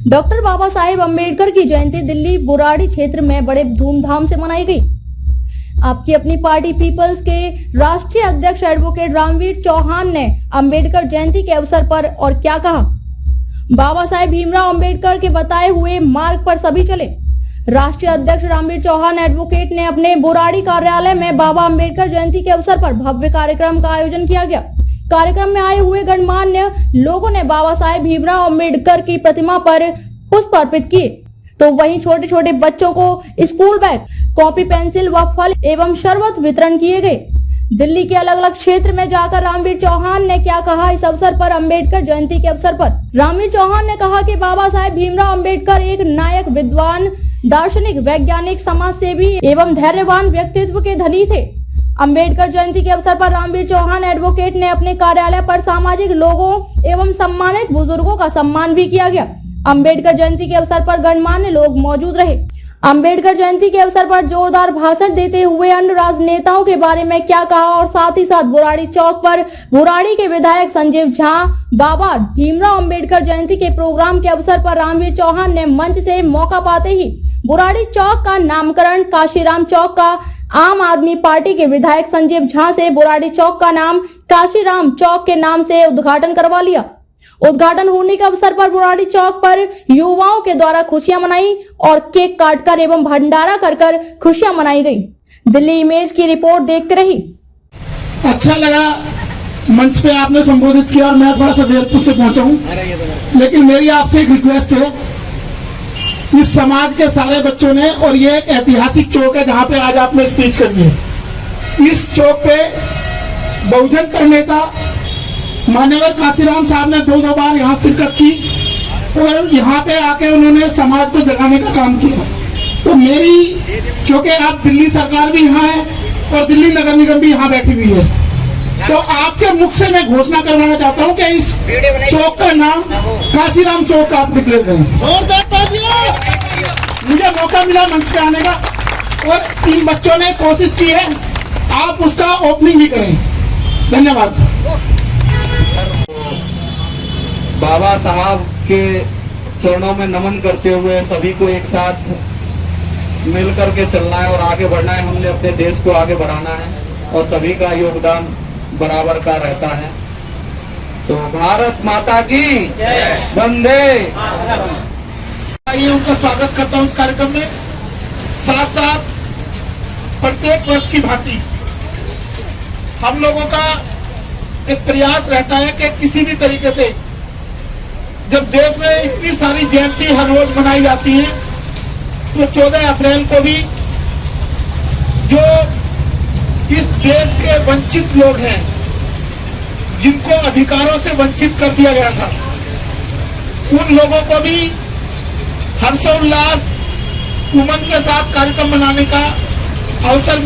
Doctor Baba Saheb Ambedkar की जयंती दिल्ली बुराड़ी क्षेत्र में बड़े धूमधाम से मनाई गई। आपकी अपनी पार्टी पीपल्स के राष्ट्रीय अध्यक्ष एडवोकेट रामवीर चौहान ने अम्बेडकर जयंती के अवसर पर और क्या कहा। बाबा साहेब भीमराव अम्बेडकर के बताए हुए मार्ग पर सभी चले। राष्ट्रीय अध्यक्ष रामवीर चौहान एडवोकेट ने अपने बुराड़ी कार्यालय में बाबा अम्बेडकर जयंती के अवसर पर भव्य कार्यक्रम का आयोजन किया गया। कार्यक्रम में आए हुए गणमान्य लोगों ने बाबा साहेब भीमराव अम्बेडकर की प्रतिमा पर पुष्प अर्पित किए, तो वहीं छोटे छोटे बच्चों को स्कूल बैग, कॉपी, पेंसिल व फल एवं शरबत वितरण किए गए। दिल्ली के अलग अलग क्षेत्र में जाकर रामवीर चौहान ने क्या कहा इस अवसर पर, अम्बेडकर जयंती के अवसर पर। रामवीर चौहान ने कहा कि बाबा साहेब भीमराव अम्बेडकर एक नायक, विद्वान, दार्शनिक, वैज्ञानिक, समाजसेवी एवं धैर्यवान व्यक्तित्व के धनी थे। अम्बेडकर जयंती के अवसर पर रामवीर चौहान एडवोकेट ने अपने कार्यालय पर सामाजिक लोगों एवं सम्मानित बुजुर्गों का सम्मान भी किया गया। अम्बेडकर जयंती के अवसर पर गणमान्य लोग मौजूद रहे। अम्बेडकर जयंती के अवसर पर जोरदार भाषण देते हुए अन्य राजनेताओं के बारे में क्या कहा और साथ ही साथ बुराड़ी चौक पर बुराड़ी के विधायक संजीव झा बाबा भीमराव अम्बेडकर जयंती के प्रोग्राम के अवसर पर रामवीर चौहान ने मंच से मौका पाते ही बुराड़ी चौक का नामकरण काशीराम चौक का आम आदमी पार्टी के विधायक संजीव झा से बुराड़ी चौक का नाम काशीराम चौक के नाम से उद्घाटन करवा लिया। उद्घाटन होने के अवसर पर बुराड़ी चौक पर युवाओं के द्वारा खुशियां मनाई और केक काटकर एवं भंडारा कर खुशियां मनाई गई। दिल्ली इमेज की रिपोर्ट देखते रही। अच्छा लगा मंच पे आपने संबोधित किया और मैं थोड़ा सा देर से पहुंचा हूं, लेकिन मेरी आपसे एक रिक्वेस्ट है। इस समाज के सारे बच्चों ने, और ये एक ऐतिहासिक चौक है जहां पे आज आपने स्पीच करी है, इस चौक पे बहुजन प्रणेता मान्यवर काशीराम साहब ने दो बार यहाँ शिरकत की और यहाँ पे आके उन्होंने समाज को जगाने का काम किया। तो मेरी, क्योंकि आप दिल्ली सरकार भी यहाँ है और दिल्ली नगर निगम भी यहाँ बैठी हुई है, तो आपके मुख से मैं घोषणा करवाना चाहता हूँ कि इस चौक का नाम काशीराम चौक आप डिक्लेयर करें। मुझे मौका मिला मंच पे आने का और इन बच्चों ने कोशिश की है, आप उसका ओपनिंग भी करें। धन्यवाद। बाबा साहब के चरणों में नमन करते हुए सभी को एक साथ मिल करके चलना है और आगे बढ़ना है। हमने अपने देश को आगे बढ़ाना है और सभी का योगदान बराबर का रहता है। तो भारत माता की जय, वंदे। आइए उनका स्वागत करता हूं इस कार्यक्रम में। साथ साथ प्रत्येक वर्ष की भांति हम लोगों का एक प्रयास रहता है कि किसी भी तरीके से, जब देश में इतनी सारी जयंती हर रोज मनाई जाती है, तो 14 अप्रैल को भी जो इस देश के वंचित लोग हैं, जिनको अधिकारों से वंचित कर दिया गया था, उन लोगों को भी हर्षोल्लास उमंग के साथ कार्यक्रम मनाने का अवसर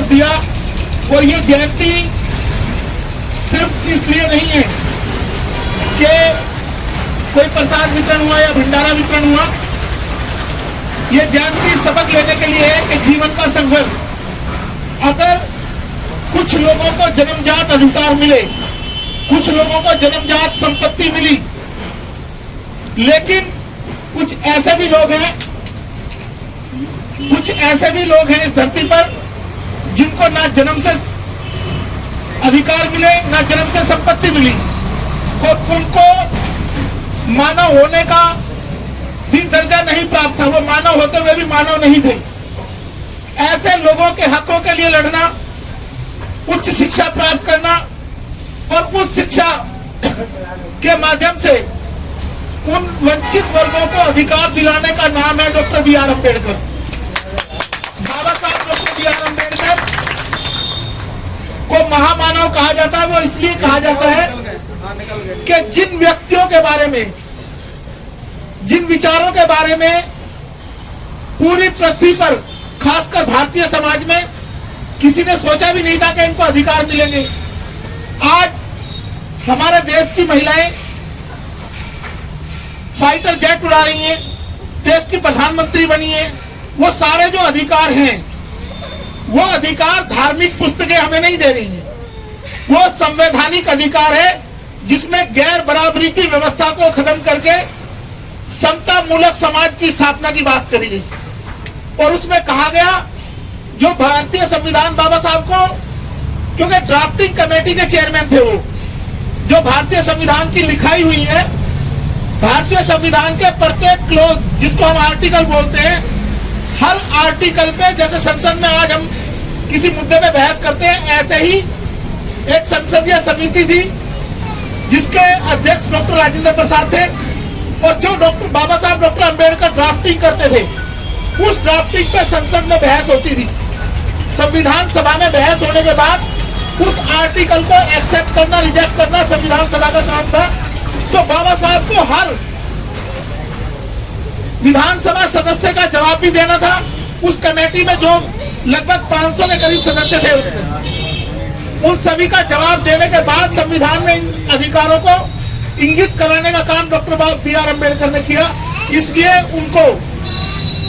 दिया। और ये जयंती सिर्फ इसलिए नहीं है कि कोई प्रसाद वितरण हुआ या भंडारा वितरण हुआ, ये जयंती सबक लेने के लिए है कि जीवन का संघर्ष, अगर कुछ लोगों को जन्मजात अधिकार मिले, कुछ लोगों को जन्मजात संपत्ति मिली, लेकिन कुछ ऐसे भी लोग हैं इस धरती पर जिनको ना जन्म से अधिकार मिले, ना जन्म से संपत्ति मिली, और उनको मानव होने का भी दर्जा नहीं प्राप्त था। वो मानव होते हुए भी मानव नहीं थे। ऐसे लोगों के हकों के लिए लड़ना, उच्च शिक्षा प्राप्त करना और उस शिक्षा के माध्यम से उन वंचित वर्गों को अधिकार दिलाने का नाम है डॉक्टर बी.आर. अम्बेडकर। बाबा साहब डॉक्टर बी.आर. अम्बेडकर को महामानव कहा जाता है। वो इसलिए कहा जाता है कि जिन व्यक्तियों के बारे में, जिन विचारों के बारे में पूरी पृथ्वी पर, खासकर भारतीय समाज में किसी ने सोचा भी नहीं था कि इनको अधिकार मिलेंगे, आज हमारे देश की महिलाएं फाइटर जेट उड़ा रही हैं, देश की प्रधानमंत्री बनी है। वो सारे जो अधिकार हैं, वो अधिकार धार्मिक पुस्तकें हमें नहीं दे रही हैं, वो संवैधानिक अधिकार है जिसमें गैर बराबरी की व्यवस्था को खत्म करके समता मूलक समाज की स्थापना की बात करी गई और उसमें कहा गया जो भारतीय संविधान बाबा साहब को, क्योंकि ड्राफ्टिंग कमेटी के चेयरमैन थे वो, जो भारतीय संविधान की लिखाई हुई है, भारतीय संविधान के प्रत्येक क्लोज जिसको हम आर्टिकल बोलते हैं, हर आर्टिकल पे जैसे संसद में आज हम किसी मुद्दे पे बहस करते हैं, ऐसे ही एक संसदीय समिति थी जिसके अध्यक्ष डॉक्टर राजेंद्र प्रसाद थे और जो डॉक्टर बाबा साहब डॉक्टर अंबेडकर ड्राफ्टिंग करते थे, उस ड्राफ्टिंग पे संसद में बहस होती थी। संविधान सभा में बहस होने के बाद उस आर्टिकल को एक्सेप्ट करना रिजेक्ट करना संविधान सभा का काम था। तो बाबा साहब को हर विधानसभा सदस्य का जवाब भी देना था। उस कमेटी में जो लगभग 500 के करीब सदस्य थे, उसमें उन सभी का जवाब देने के बाद संविधान में इन अधिकारों को इंगित कराने का काम डॉक्टर बी.आर. अम्बेडकर ने किया। इसलिए उनको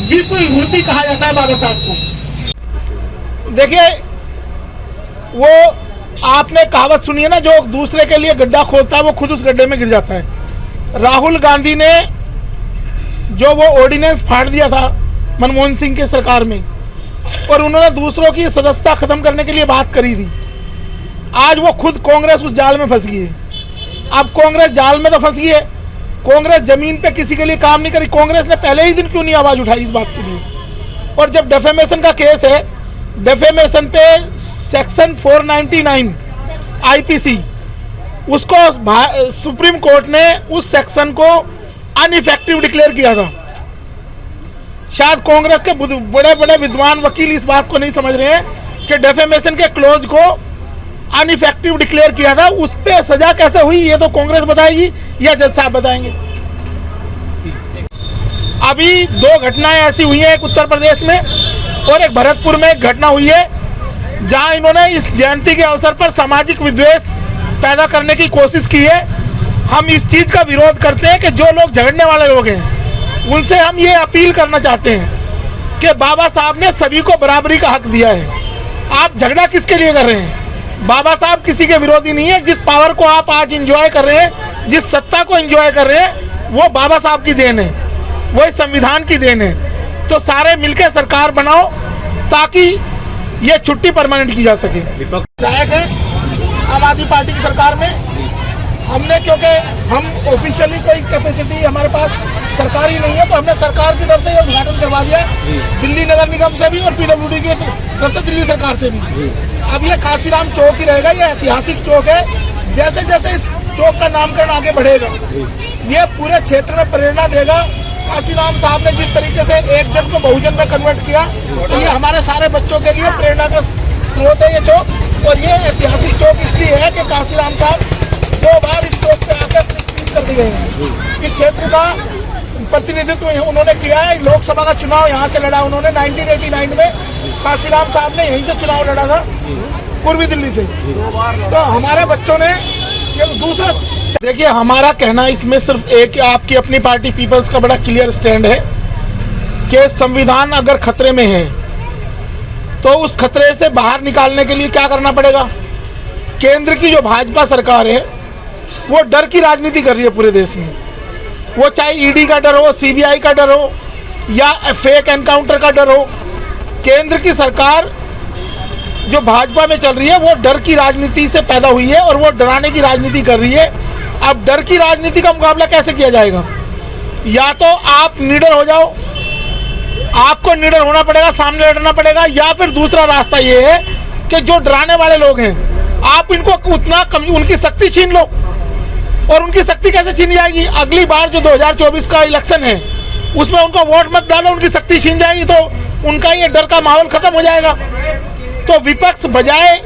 विश्व विभूति कहा जाता है बाबा साहब को। देखिए, वो आपने कहावत सुनी है ना, जो दूसरे के लिए गड्ढा खोदता है वो खुद उस गड्ढे में गिर जाता है। राहुल गांधी ने जो वो ऑर्डिनेंस फाड़ दिया था मनमोहन सिंह की सरकार में, और उन्होंने दूसरों की सदस्यता खत्म करने के लिए बात करी थी, आज वो खुद कांग्रेस उस जाल में फंस गई है। अब कांग्रेस जाल में तो फंस गई है, कांग्रेस जमीन पे किसी के लिए काम नहीं करी। कांग्रेस ने पहले ही दिन क्यों नहीं आवाज उठाई इस बात के लिए? और जब डेफेमेशन का केस है, डेफेमेशन पे सेक्शन 499 आईपीसी, उसको सुप्रीम कोर्ट ने उस सेक्शन को अनइफेक्टिव डिक्लेयर किया था। शायद कांग्रेस के बड़े बड़े विद्वान वकील इस बात को नहीं समझ रहे हैं कि डेफेमेशन के क्लोज को अनइफेक्टिव डिक्लेयर किया था। उस पे सजा कैसे हुई ये तो कांग्रेस बताएगी या जज साहब बताएंगे। अभी दो घटनाएं ऐसी हुई हैं, एक उत्तर प्रदेश में और एक भरतपुर में एक घटना हुई है, जहां इन्होंने इस जयंती के अवसर पर सामाजिक विद्वेष पैदा करने की कोशिश की है। हम इस चीज का विरोध करते हैं कि जो लोग झगड़ने वाले लोग हैं, उनसे हम ये अपील करना चाहते हैं कि बाबा साहब ने सभी को बराबरी का हक दिया है। आप झगड़ा किसके लिए कर रहे हैं? बाबा साहब किसी के विरोधी नहीं है। जिस पावर को आप आज एंजॉय कर रहे हैं, जिस सत्ता को एंजॉय कर रहे हैं, वो बाबा साहब की देन है, वो इस संविधान की देन है। तो सारे मिलकर सरकार बनाओ ताकि ये छुट्टी परमानेंट की जा सके। विधायक है आम आदमी पार्टी की सरकार में हमने, क्योंकि हम ऑफिशियली कोई कैपेसिटी हमारे पास सरकारी नहीं है, तो हमने सरकार की तरफ से उद्घाटन करवा दिया, दिल्ली नगर निगम से भी और पीडब्ल्यूडी की तरफ से दिल्ली सरकार से भी। अब ये काशीराम चौक ही रहेगा, ये ऐतिहासिक चौक है। जैसे जैसे इस चौक का नामकरण आगे बढ़ेगा, ये पूरे क्षेत्र में प्रेरणा देगा। काशीराम साहब ने जिस तरीके से एक जन को बहुजन में कन्वर्ट किया, तो ये हमारे सारे बच्चों के लिए प्रेरणा का स्रोत है ये चौक। और ये ऐतिहासिक चौक इसलिए है कि काशीराम साहब 2 बार इस चौक पे आकर अपनी स्पीच कर दिए हैं। इस क्षेत्र का प्रतिनिधित्व उन्होंने किया है। लोकसभा का चुनाव यहाँ से लड़ा उन्होंने 1989 में। काशीराम साहब ने यहीं से चुनाव लड़ा था, पूर्वी दिल्ली से। तो हमारे बच्चों ने ये दूसरा, देखिए हमारा कहना इसमें सिर्फ एक, आपकी अपनी पार्टी पीपल्स का बड़ा क्लियर स्टैंड है कि संविधान अगर खतरे में है तो उस खतरे से बाहर निकालने के लिए क्या करना पड़ेगा। केंद्र की जो भाजपा सरकार है वो डर की राजनीति कर रही है पूरे देश में। वो चाहे ईडी का डर हो, सीबीआई का डर हो या फेक एनकाउंटर का डर हो, केंद्र की सरकार जो भाजपा में चल रही है वो डर की राजनीति से पैदा हुई है और वो डराने की राजनीति कर रही है। अब डर की राजनीति का मुकाबला कैसे किया जाएगा? या तो आप निडर हो जाओ, आपको निडर होना पड़ेगा, सामने लड़ना पड़ेगा, या फिर दूसरा रास्ता ये है कि जो डराने वाले लोग हैं आप इनको उतना उनकी शक्ति छीन लो। और उनकी शक्ति कैसे छीनी जाएगी? अगली बार जो 2024 का इलेक्शन है उसमें उनको वोट मत डालो, उनकी शक्ति छीन जाएगी तो उनका ये डर का माहौल खत्म हो जाएगा। तो विपक्ष बजाय